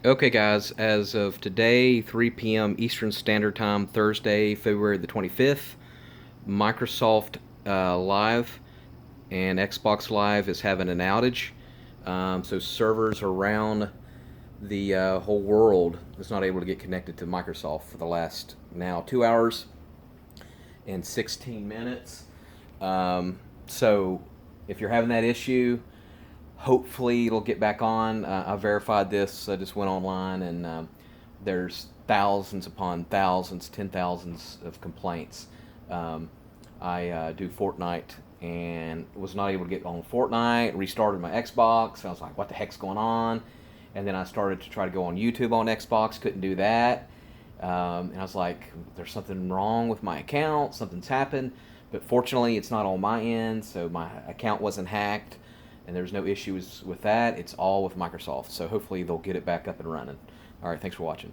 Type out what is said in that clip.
Okay, guys, as of today, 3 p.m. Eastern Standard Time, Thursday, February the 25th, Microsoft Live and Xbox Live is having an outage. So servers around the whole world is not able to get connected to Microsoft for the last now 2 hours and 16 minutes. So if you're having that issue, hopefully it'll get back on. I verified this. I just went online and there's thousands upon thousands, 10,000s of complaints. Um, I do Fortnite and was not able to get on Fortnite. Restarted my Xbox. I was like, "What the heck's going on?" And then I started to try to go on YouTube on Xbox. Couldn't do that. And I was like, "There's something wrong with my account. Something's happened." But fortunately, it's not on my end, so my account wasn't hacked and there's no issues with that. It's all with Microsoft. So hopefully they'll get it back up and running. All right, thanks for watching.